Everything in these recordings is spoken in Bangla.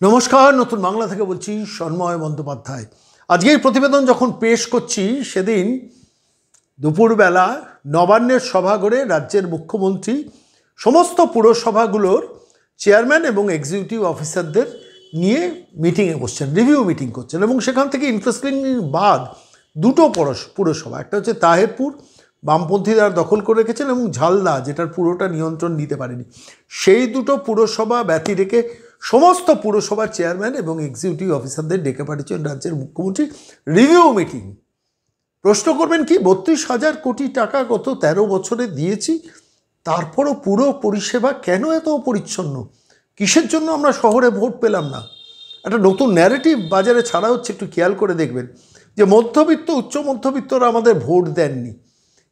নমস্কার, নতুন বাংলা থেকে বলছি সন্ময় বন্দ্যোপাধ্যায়। আজকে এই প্রতিবেদন যখন পেশ করছি সেদিন দুপুরবেলা নবান্নের সভাঘরে রাজ্যের মুখ্যমন্ত্রী সমস্ত পুরসভাগুলোর চেয়ারম্যান এবং এক্সিকিউটিভ অফিসারদের নিয়ে মিটিংয়ে বসছেন, রিভিউ মিটিং করছেন। এবং সেখান থেকে ইন্টারেস্টিং বাদ দুটো পুরসভা, একটা হচ্ছে তাহেরপুর, বামপন্থীরা দখল করে রেখেছেন, এবং ঝালদা, যেটার পুরোটা নিয়ন্ত্রণ নিতে পারেনি। সেই দুটো পুরসভা ব্যতি রেখে সমস্ত পুরসভার চেয়ারম্যান এবং এক্সিকিউটিভ অফিসারদের ডেকে পাঠিয়েছেন রাজ্যের মুখ্যমন্ত্রী রিভিউ মিটিং। প্রশ্ন করবেন কি, 32,000 কোটি টাকা গত 13 বছরে দিয়েছি, তারপরও পুরো পরিষেবা কেন এত অপরিচ্ছন্ন? কিসের জন্য আমরা শহরে ভোট পেলাম না? একটা নতুন ন্যারেটিভ বাজারে ছাড়া হচ্ছে, একটু খেয়াল করে দেখবেন যে মধ্যবিত্ত উচ্চ মধ্যবিত্তরা আমাদের ভোট দেননি,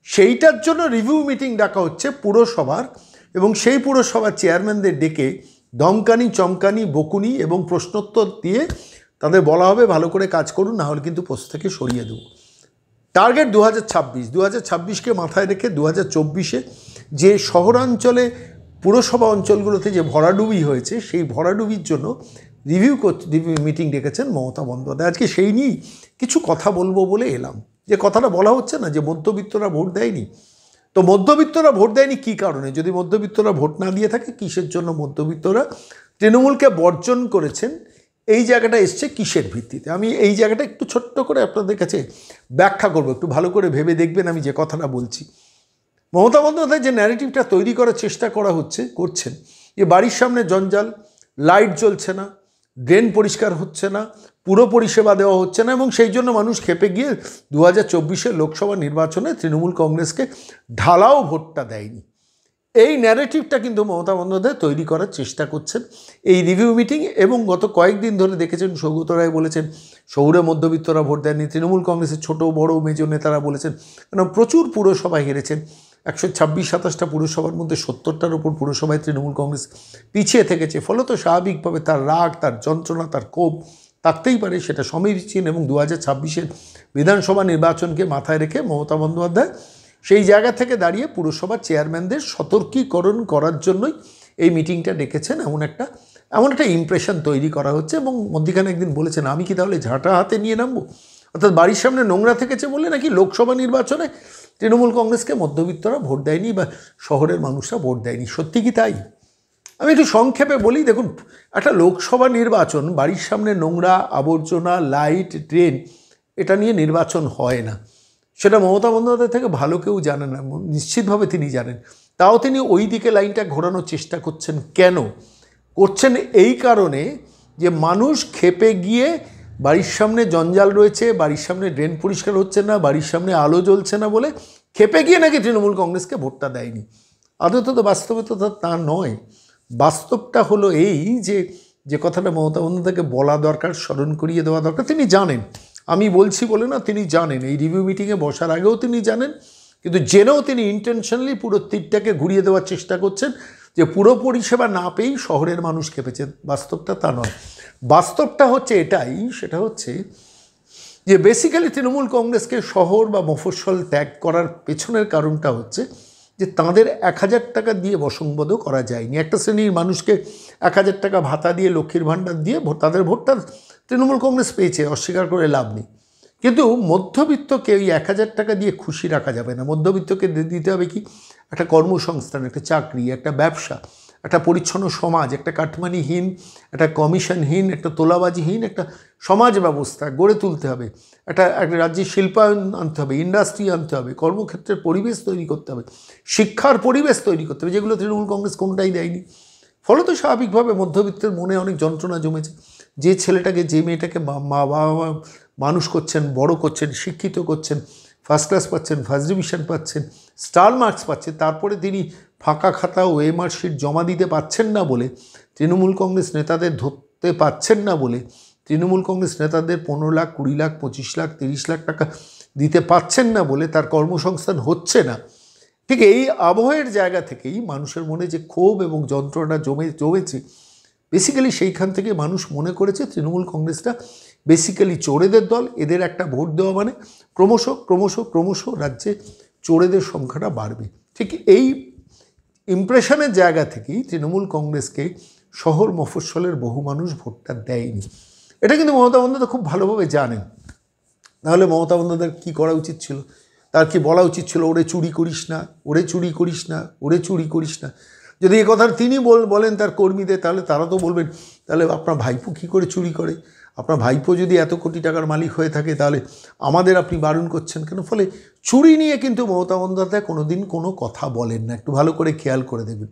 সেইটার জন্য রিভিউ মিটিং ডাকা হচ্ছে পুরসভার। এবং সেই পুরসভার চেয়ারম্যানদের ডেকে দমকানি, চমকানি, বকুনি এবং প্রশ্নোত্তর দিয়ে তাদের বলা হবে ভালো করে কাজ করুন, না হলে কিন্তু পোস্ট থেকে সরিয়ে দেবো। টার্গেট 2026কে মাথায় রেখে 2024-এ যে শহরাঞ্চলে পুরসভা অঞ্চলগুলোতে যে ভরাডুবি হয়েছে, সেই ভরাডুবির জন্য রিভিউ মিটিং ডেকেছেন মমতা বন্দ্যোপাধ্যায়। আজকে সেই নিয়েই কিছু কথা বলবো বলে এলাম। যে কথাটা বলা হচ্ছে না যে মধ্যবিত্তরা ভোট দেয়নি, তো মধ্যবিত্তরা ভোট দেয়নি কী কারণে? যদি মধ্যবিত্তরা ভোট না দিয়ে থাকে, কিসের জন্য মধ্যবিত্তরা তৃণমূলকে বর্জন করেছেন, এই জায়গাটা এসছে কিসের ভিত্তিতে? আমি এই জায়গাটা একটু ছোট্ট করে আপনাদের কাছে ব্যাখ্যা করব, একটু ভালো করে ভেবে দেখবেন আমি যে কথাটা বলছি। মমতা বন্দ্যোপাধ্যায় যে ন্যারেটিভটা তৈরি করার চেষ্টা করছেন, যে বাড়ির সামনে জঞ্জাল, লাইট জ্বলছে না, ড্রেন পরিষ্কার হচ্ছে না, পুরো পরিষেবা দেওয়া হচ্ছে না, এবং সেই জন্য মানুষ খেপে গিয়ে 2024-এর লোকসভা নির্বাচনে তৃণমূল কংগ্রেসকে ঢালাও ভোটটা দেয়নি। এই ন্যারেটিভটা কিন্তু মমতা বন্দ্যোপাধ্যায় তৈরি করার চেষ্টা করছেন এই রিভিউ মিটিং। এবং গত কয়েকদিন ধরে দেখেছেন সৌগত রায় বলেছেন শহুরে মধ্যবিত্তরা ভোট দেননি, তৃণমূল কংগ্রেসের ছোটো বড় মেজর নেতারা বলেছেন, কারণ প্রচুর পুরসভা হেরেছেন। 126-27টা পুরসভার মধ্যে 70টার উপর পুরসভায় তৃণমূল কংগ্রেস পিছিয়ে থেকেছে। ফলত স্বাভাবিকভাবে তার রাগ, তার যন্ত্রণা, তার ক্ষোভ থাকতেই পারে, সেটা সমীচীন। এবং 2026-এর বিধানসভা নির্বাচনকে মাথায় রেখে মমতা বন্দ্যোপাধ্যায় সেই জায়গা থেকে দাঁড়িয়ে পুরসভার চেয়ারম্যানদের সতর্কীকরণ করার জন্যই এই মিটিংটা ডেকেছেন, এমন একটা ইমপ্রেশন তৈরি করা হচ্ছে। এবং মধ্যখানে একদিন বলেছেন, আমি কি তাহলে ঝাঁটা হাতে নিয়ে নামবো? অর্থাৎ বাড়ির সামনে নোংরা থেকেছে বলে নাকি লোকসভা নির্বাচনে তৃণমূল কংগ্রেসকে মধ্যবিত্তরা ভোট দেয়নি বা শহরের মানুষরা ভোট দেয়নি। সত্যি কি তাই? আমি একটু সংক্ষেপে বলি। দেখুন, একটা লোকসভা নির্বাচন, বাড়ির সামনে নোংরা, আবর্জনা, লাইট, ড্রেন, এটা নিয়ে নির্বাচন হয় না। সেটা মমতা বন্দ্যোপাধ্যায় থেকে ভালো কেউ জানে না, নিশ্চিতভাবে তিনি জানেন। তাও তিনি ওই দিকে লাইনটা ঘোরানোর চেষ্টা করছেন। কেন করছেন? এই কারণে যে মানুষ খেপে গিয়ে বাড়ির সামনে জঞ্জাল রয়েছে, বাড়ির সামনে ড্রেন পরিষ্কার হচ্ছে না, বাড়ির সামনে আলো জ্বলছে না বলে খেপে গিয়ে নাকি তৃণমূল কংগ্রেসকে ভোটটা দেয়নি। আদত তো বাস্তবে তো তা নয়। বাস্তবটা হলো এই যে কথাটা মমতা বন্দ্যোপাধ্যায়কে বলা দরকার, স্মরণ করিয়ে দেওয়া দরকার। তিনি জানেন, আমি বলছি বলে না, তিনি জানেন, এই রিভিউ মিটিংয়ে বসার আগেও তিনি জানেন, কিন্তু জেনেও তিনি ইন্টেনশনালি পুরো তীরটাকে ঘুরিয়ে দেওয়ার চেষ্টা করছেন যে পুরো পরিষেবা না পেয়েই শহরের মানুষ খেপেছে। বাস্তবটা তা নয়। বাস্তবটা হচ্ছে এটাই, সেটা হচ্ছে যে বেসিক্যালি তৃণমূল কংগ্রেসকে শহর বা মফস্বল ত্যাগ করার পেছনের কারণটা হচ্ছে যে তাঁদের 1,000 টাকা দিয়ে বসংবদও করা যায়নি। একটা শ্রেণীর মানুষকে 1,000 টাকা ভাতা দিয়ে, লক্ষ্মীর ভাণ্ডার দিয়ে তাদের ভোটটা তৃণমূল কংগ্রেস পেয়েছে, অস্বীকার করে লাভ নেই। কিন্তু মধ্যবিত্তকে ওই 1,000 টাকা দিয়ে খুশি রাখা যাবে না। মধ্যবিত্তকে দিতে হবে কি? একটা কর্মসংস্থান, একটা চাকরি, একটা ব্যবসা, একটা পরিচ্ছন্ন সমাজ, একটা কাটমানিহীন, একটা কমিশনহীন, একটা তোলাবাজিহীন একটা সমাজ ব্যবস্থা গড়ে তুলতে হবে। একটা রাজ্যে শিল্পায়ন আনতে হবে, ইন্ডাস্ট্রি আনতে হবে, কর্মক্ষেত্রের পরিবেশ তৈরি করতে হবে, শিক্ষার পরিবেশ তৈরি করতে হবে, যেগুলো তৃণমূল কংগ্রেস কোনোটাই দেয়নি। ফলত স্বাভাবিকভাবে মধ্যবিত্তের মনে অনেক যন্ত্রণা জমেছে। যে ছেলেটাকে, যে মেয়েটাকে মা বাবা মানুষ করছেন, বড় করছেন, শিক্ষিত করছেন, ফার্স্ট ক্লাস পাচ্ছেন, ফার্স্ট ডিভিশন পাচ্ছেন, স্টার মার্কস পাচ্ছেন, তারপরে তিনি ফাঁকা খাতা ও এমআর শিট জমা দিতে পাচ্ছেন না বলে, তৃণমূল কংগ্রেস নেতাদের ধরতে পাচ্ছেন না বলে, তৃণমূল কংগ্রেস নেতাদের 15 লাখ, 20 লাখ, 25 লাখ, 30 লাখ টাকা দিতে পাচ্ছেন না বলে তার কর্মসংস্থান হচ্ছে না। ঠিক এই আবহের জায়গা থেকেই মানুষের মনে যে ক্ষোভ এবং যন্ত্রণা জমেছে, বেসিক্যালি সেইখান থেকে মানুষ মনে করেছে তৃণমূল কংগ্রেসটা বেসিক্যালি চোরেদের দল। এদের একটা ভোট দেওয়া মানে ক্রমশ রাজ্যে চোরেদের সংখ্যাটা বাড়বে। ঠিক এই ইমপ্রেশনের জায়গা থেকেই তৃণমূল কংগ্রেসকে শহর মফস্বলের বহু মানুষ ভোটটা দেয়নি। এটা কিন্তু মমতা বন্দ্যোপাধ্যায় খুব ভালোভাবে জানেন। নাহলে মমতা বন্দ্যোপাধ্যায়ের কী করা উচিত ছিল? তার কি বলা উচিত ছিল, ওরে চুরি করিস না, ওরে চুরি করিস না, ওরে চুরি করিস না? যদি এ কথা তিনি বলেন তার কর্মীদের, তাহলে তারা তো বলবেন তাহলে আপনার ভাইপো কী করে চুরি করে? আপনার ভাইপো যদি এত কোটি টাকার মালিক হয়ে থাকে তাহলে আমাদের আপনি বারণ করছেন কেন? ফলে চুরি নিয়ে কিন্তু মমতা বন্দ্যোপাধ্যায় কোনো দিন কোনো কথা বলেন না। একটু ভালো করে খেয়াল করে দেখবেন,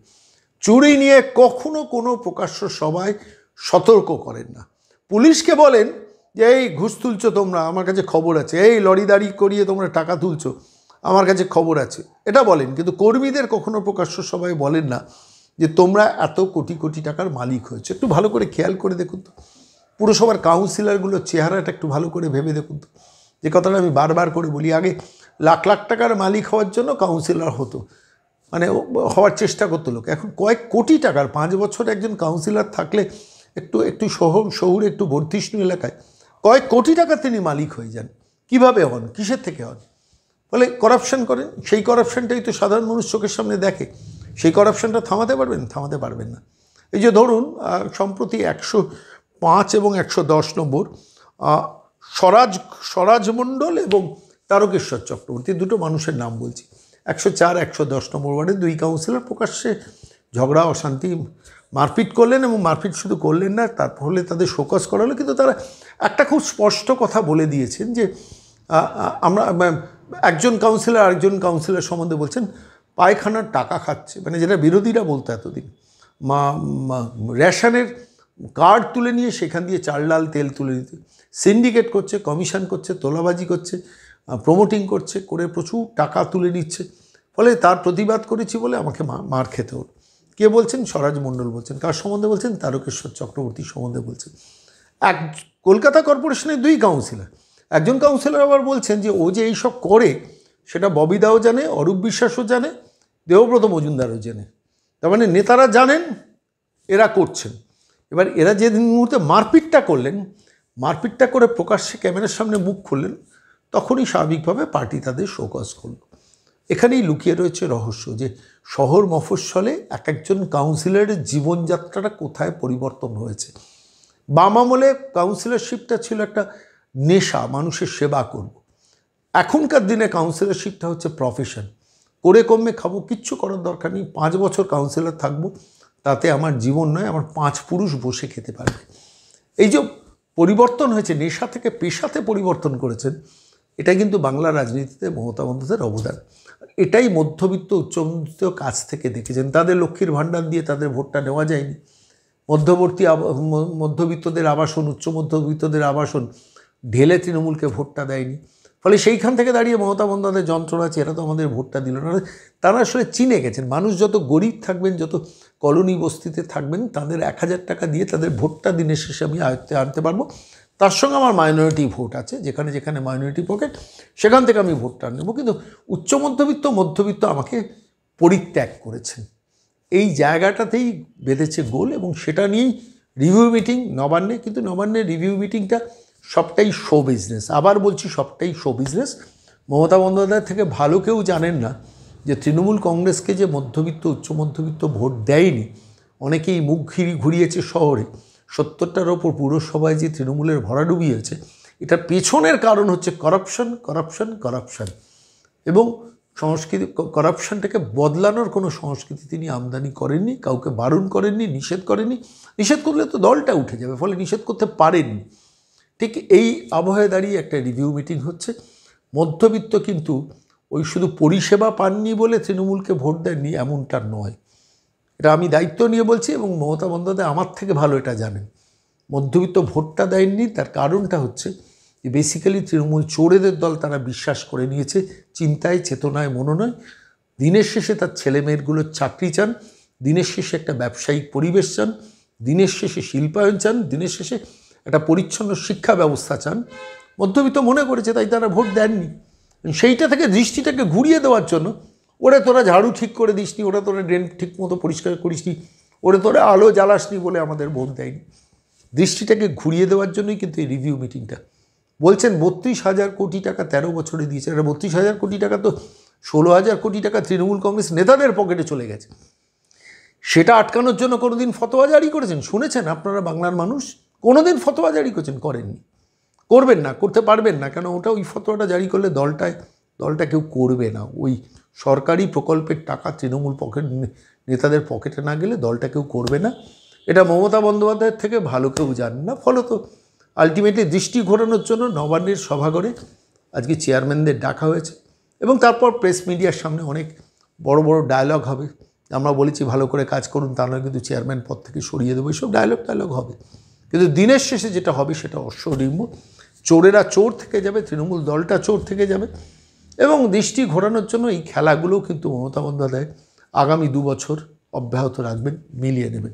চুরি নিয়ে কখনো কোনো প্রকাশ্য সভায় সতর্ক করেন না। পুলিশকে বলেন যে এই ঘুষ তুলছো তোমরা, আমার কাছে খবর আছে, এই লরি দাঁড়ি করিয়ে তোমরা টাকা তুলছো, আমার কাছে খবর আছে, এটা বলেন। কিন্তু কর্মীদের কখনো প্রকাশ্য সভায় বলেন না যে তোমরা এত কোটি কোটি টাকার মালিক হয়েছে। একটু ভালো করে খেয়াল করে দেখুন তো, পুরসভার কাউন্সিলরগুলোর চেহারাটা একটু ভালো করে ভেবে দেখুন তো। যে কথাটা আমি বারবার করে বলি, আগে লাখ লাখ টাকার মালিক হওয়ার জন্য কাউন্সিলর হতো, মানে হওয়ার চেষ্টা করতো লোক। এখন কয়েক কোটি টাকার 5 বছর একজন কাউন্সিলর থাকলে একটু শহুরে একটু বর্ধিষ্ণু এলাকায় কয়েক কোটি টাকা তিনি মালিক হয়ে যান। কিভাবে হন? কিসের থেকে হন? ফলে করাপশন করেন। সেই করাপশনটাই তো সাধারণ মানুষ চোখের সামনে দেখে। সেই করাপশনটা থামাতে পারবেন? থামাতে পারবেন না। এই যে ধরুন সম্প্রতি 105 এবং 110 নম্বর স্বরাজ মণ্ডল এবং তারকেশ্বর চক্রবর্তী, দুটো মানুষের নাম বলছি। 104, 110 নম্বর ওয়ার্ডে 2 কাউন্সিলর প্রকাশ্যে ঝগড়া, অশান্তি, মারপিট করলেন। এবং মারপিট শুধু করলেন না, তার ফলে তাদের শোকজ করা হলো। কিন্তু তারা একটা খুব স্পষ্ট কথা বলে দিয়েছেন যে আমরা, একজন কাউন্সিলর আরেকজন কাউন্সিলর সম্বন্ধে বলছেন পায়খানার টাকা খাচ্ছে, মানে যেটা বিরোধীরা বলতো এতদিন, রেশনের কার্ড তুলে নিয়ে সেখান দিয়ে চাল ডাল তেল তুলে নিতে, সিন্ডিকেট করছে, কমিশন করছে, তোলাবাজি করছে, প্রমোটিং করছে, করে প্রচুর টাকা তুলে নিচ্ছে। ফলে তার প্রতিবাদ করেছি বলে আমাকে মার খেতে হলো। কে বলছেন? স্বরাজ মণ্ডল বলছেন। কার সম্বন্ধে বলছেন? তারকেশ্বর চক্রবর্তী সম্বন্ধে বলছেন। কলকাতা কর্পোরেশনের 2 কাউন্সিলর। একজন কাউন্সিলর আবার বলছেন যে ও যে এইসব করে সেটা ববিদাও জানে, অরূপ বিশ্বাসও জানে, দেবব্রত মজুমদারও জানে। তার মানে নেতারা জানেন, এরা করছেন। এবার এরা যেদিন মুহূর্তে মারপিটটা করলেন, মারপিটটা করে প্রকাশ্যে ক্যামেরার সামনে মুখ খুললেন, তখনই স্বাভাবিকভাবে পার্টি তাদের শোকজ করল। এখানেই লুকিয়ে রয়েছে রহস্য, যে শহর মফস্বলে এক একজন কাউন্সিলরের জীবনযাত্রাটা কোথায় পরিবর্তন হয়েছে। বাম আমলে কাউন্সিলরশিপটা ছিল একটা নেশা, মানুষের সেবা করব। এখনকার দিনে কাউন্সিলরশিপটা হচ্ছে প্রফেশন। করে কমে খাবো, কিচ্ছু করার দরকার নেই, 5 বছর কাউন্সিলর থাকবো, তাতে আমার জীবন নয়, আমার 5 পুরুষ বসে খেতে পারবে। এই যে পরিবর্তন হয়েছে, নেশা থেকে পেশাতে পরিবর্তন করেছেন, এটা কিন্তু বাংলা রাজনীতিতে মমতা বন্দ্যোপাধ্যায়ের অবদান। এটাই মধ্যবিত্ত উচ্চবিত্ত কাছ থেকে দেখেছেন। তাদের লক্ষ্মীর ভাণ্ডার দিয়ে তাদের ভোটটা নেওয়া যায়নি। মধ্যবিত্তদের আবাসন, উচ্চ মধ্যবিত্তদের আবাসন ঢেলে তৃণমূলকে ভোটটা দেয়নি। ফলে সেইখান থেকে দাঁড়িয়ে মমতা বন্দ্যোপাধ্যায়ের যন্ত্রণা আছে, এরা তো আমাদের ভোটটা দিল না। তারা আসলে চিনে গেছেন, মানুষ যত গরিব থাকবেন, যত কলোনি বস্তিতে থাকবেন, তাদের 1000 টাকা দিয়ে তাদের ভোটটা দিনের শেষে আমি আয়ত্তে আনতে পারবো। তার সঙ্গে আমার মাইনরিটি ভোট আছে, যেখানে যেখানে মাইনরিটি পকেট, সেখান থেকে আমি ভোটটা নেব। কিন্তু উচ্চ মধ্যবিত্ত আমাকে পরিত্যাগ করেছেন। এই জায়গাটাতেই বেঁধেছে গোল, এবং সেটা নিয়েই রিভিউ মিটিং নবান্নে। কিন্তু নবান্নের রিভিউ মিটিংটা সবটাই শো বিজনেস। আবার বলছি, সবটাই শো বিজনেস। মমতা বন্দ্যোপাধ্যায় থেকে ভালো কেউ জানেন না যে তৃণমূল কংগ্রেসকে যে মধ্যবিত্ত উচ্চ মধ্যবিত্ত ভোট দেয়নি, অনেকেই মুখ ঘুরিয়েছে শহরে, 70টার ওপর পুরসভায় যে তৃণমূলের ভরাডুবি হয়েছে, এটার পেছনের কারণ হচ্ছে করাপশন। এবং সংস্কৃতি, করাপশনটাকে বদলানোর কোনো সংস্কৃতি তিনি আমদানি করেননি, কাউকে বারণ করেননি, নিষেধ করেননি। নিষেধ করলে তো দলটা উঠে যাবে, ফলে নিষেধ করতে পারেননি। ঠিক এই আবহে দাঁড়িয়ে একটা রিভিউ মিটিং হচ্ছে। মধ্যবিত্ত কিন্তু ওই শুধু পরিষেবা পাননি বলে তৃণমূলকে ভোট দেননি, এমনটা নয়। এটা আমি দায়িত্ব নিয়ে বলছি, এবং মমতা বন্দ্যোপাধ্যায় আমার থেকে ভালো এটা জানেন। মধ্যবিত্ত ভোটটা দেননি, তার কারণটা হচ্ছে যে বেসিক্যালি তৃণমূল চোরেদের দল তারা বিশ্বাস করে নিয়েছে, চিন্তায় চেতনায় মনোনয়। দিনের শেষে তার ছেলেমেয়েরগুলোর চাকরি চান, দিনের শেষে একটা ব্যবসায়িক পরিবেশ চান, দিনের শেষে শিল্পায়ন চান, দিনের শেষে একটা পরিচ্ছন্ন শিক্ষা ব্যবস্থা চান। মধ্যবিত্ত মনে করেছে, তাই তারা ভোট দেননি। সেইটা থেকে দৃষ্টিটাকে ঘুরিয়ে দেওয়ার জন্য, ওরে তোরা ঝাড়ু ঠিক করে দিসনি, ওরা তোরা ড্রেন ঠিক মতো পরিষ্কার করিসনি, ওরে তোরা আলো জ্বালাসনি বলে আমাদের ভোট দেয়নি। দৃষ্টিটাকে ঘুরিয়ে দেওয়ার জন্যই কিন্তু এই রিভিউ মিটিংটা। বলছেন 32,000 কোটি টাকা 13 বছরে দিয়েছে। এটা 32,000 কোটি টাকা তো 16,000 কোটি টাকা তৃণমূল কংগ্রেস নেতাদের পকেটে চলে গেছে। সেটা আটকানোর জন্য কোনোদিন ফতোয়া জারি করেছেন? শুনেছেন আপনারা বাংলার মানুষ? কোনোদিন ফতোয়া জারি করেছেন? করেননি, করবেন না, করতে পারবেন না। কেন? ওটা ওই ফতোয়াটা জারি করলে দলটা কেউ করবে না। ওই সরকারি প্রকল্পের টাকা তৃণমূল নেতাদের পকেটে না গেলে দলটা কেউ করবে না। এটা মমতা বন্দ্যোপাধ্যায়ের থেকে ভালো কেউ জানেন না। ফলত আলটিমেটলি দৃষ্টি ঘোরানোর জন্য নবান্নের সভাঘরে আজকে চেয়ারম্যানদের ডাকা হয়েছে এবং তারপর প্রেস মিডিয়ার সামনে অনেক বড় বড় ডায়লগ হবে। আমরা বলেছি ভালো করে কাজ করুন, তা নয় কিন্তু চেয়ারম্যান পদ থেকে সরিয়ে দেবো, এইসব ডায়লগ হবে। কিন্তু দিনের শেষে যেটা হবে সেটা অশ্বডিম্ব। চোরেরা চোর থেকে যাবে, তৃণমূল দলটা চোর থেকে যাবে এবং দৃষ্টি ঘোরানোর জন্য এই খেলাগুলোও কিন্তু মমতা বন্দ্যোপাধ্যায় আগামী 2 বছর অব্যাহত রাখবেন, মিলিয়ে নেবেন।